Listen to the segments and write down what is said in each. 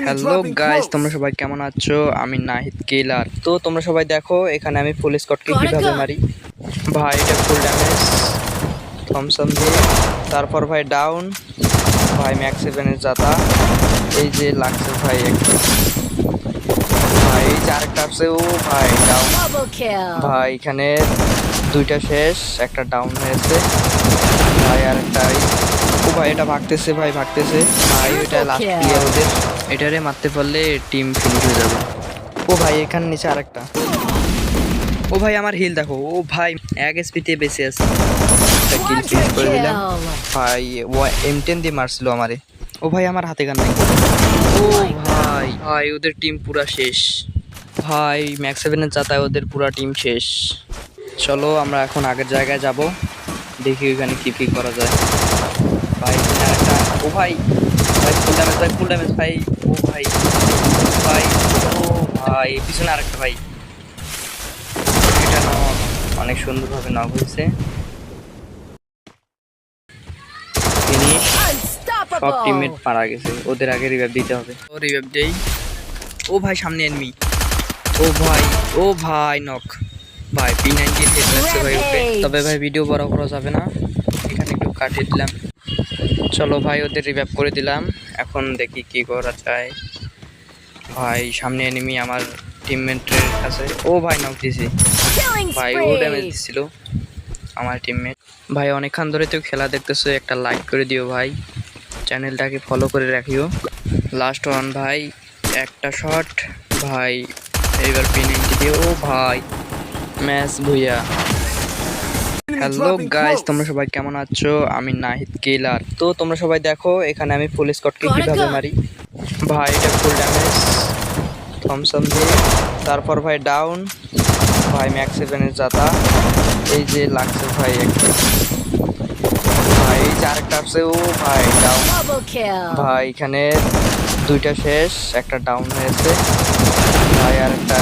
Hello guys, তোমরা সবাই কেমন আছো? আমি নাহিদ কিলার। তো তোমরা সবাই দেখো এখানে আমি ফুল স্কটকে কিভাবে মারি। ভাই এটা ফুল ড্যামেজ থমসন দিয়ে, তারপর ভাই ডাউন, ভাই ম্যাক্স 7 এর জাতা, এই যে লাগছে ভাই একটা, ভাই এই যে আরেকটা আসছে, ও ভাই ডাউন, ভাই এখানে দুইটা শেষ, একটা ডাউন হয়েছে ভাই, আরেকটা ও ভাই এটা ভাগতেছে, ভাই ভাগতেছে ভাই, এটা লাস্ট প্লেয়ার ওদের, এটারে মারতে পারলে টিম ফিনিশ হয়ে যাবে। ও ভাই এখানে নিচে আরেকটা, ও ভাই আমার হিল দেখো, ও ভাই এক এসপিতে বেঁচে আছে, কিল ফিনিশ করে দিলাম ভাই, ও M10 দিয়ে মারছিল আমারে। ও ভাই আমার হাতে গান নাই, ও ভাই ভাই ওদের টিম পুরা শেষ ভাই, ম্যাক্স 7 এর জাতায় ওদের পুরা টিম শেষ। চলো আমরা এখন আগের জায়গায় যাব, দেখি ওইখানে কি কি করা যায়। ভাই একটা, ও ভাই ভাই ফুল ড্যামেজ, ভাই ফুল ড্যামেজ ভাই, ও ভাই ভাই, ও ভাই পিছনে আরেকটা ভাই, এটা নক, অনেক সুন্দরভাবে নক হয়েছে, ফিনিশ। সব টিমমেট মারা গেছে, ওদের আগে রিভাইভ দিতে হবে, ও রিভাইভ দেই। ও ভাই সামনে এনিমি, ও ভাই, ও ভাই নক ভাই, P90 হেড লাগছে ভাই ওকে। তবে ভাই ভিডিও বড় করা যাবে না, এখানে একটু কাটিয়ে দিলাম। চলো ভাই ওদের রিভাইভ করে দিলাম, এখন দেখি কি করা যায়। ভাই সামনে এনিমি আমার টিমমেটের কাছে, ও ভাই নক দিছি ভাই, ও ড্যামেজ দিছিল আমার টিমমেট। ভাই অনেকক্ষণ ধরে তো খেলা দেখতেছো, একটা লাইক করে দিও ভাই, চ্যানেলটাকে ফলো করে রাখিও। লাস্ট ওয়ান ভাই, একটা শট ভাই, এইবার P90 দিয়ে, ও ভাই ম্যাচ ভুইয়া। হ্যালো গাইস, তোমরা সবাই কেমন আছো? আমি নাহিদ কিলার। তো তোমরা সবাই দেখো এখানে আমি ফুল স্কটকে কিভাবে মারি। ভাই এটা ফুল ড্যামেজ থমসন দিয়ে, তারপর ভাই ডাউন, ভাই ম্যাক্স 7 এর জাতা, এই যে লাগছে ভাই একটা, ভাই এই যে আরেকটা আসছে, ও ভাই ডাউন, ভাই এখানে দুইটা শেষ, একটা ডাউন হয়েছে ভাই, আরেকটা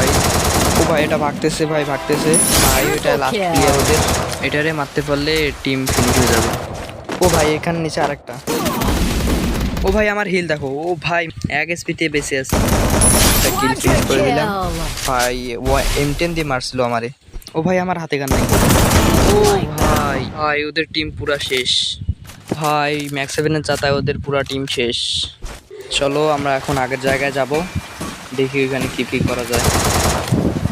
ও ভাই এটা ভাগতেছে, ভাই ভাগতেছে ভাই, এটা লাস্ট প্লেয়ার ওদের, এটারে মারতে পারলে টিম ফিনিশ হয়ে যাবে। ও ভাই এখানে নিচে আরেকটা, ও ভাই আমার হিল দেখো, ও ভাই এক এসপিতে বেঁচে আছে, কিল ফিনিশ করে দিলাম ভাই, ও M10 দিয়ে মারছিল আমারে। ও ভাই আমার হাতে গান নাই, ও ভাই ভাই ওদের টিম পুরা শেষ ভাই, ম্যাক্স 7 এর জাতায় ওদের পুরা টিম শেষ। চলো আমরা এখন আগের জায়গায় যাব, দেখি ওইখানে কি কি করা যায়।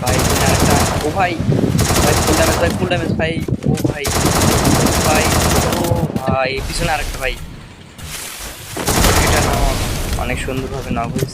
ভাই আরেকটা, ও ভাই ভাই ফুল ড্যামেজ, ভাই ফুল ড্যামেজ ভাই, ও ভাই ভাই, ও ভাই পিছনে আরেকটা ভাই, এটা নক, অনেক সুন্দরভাবে নক হয়েছে।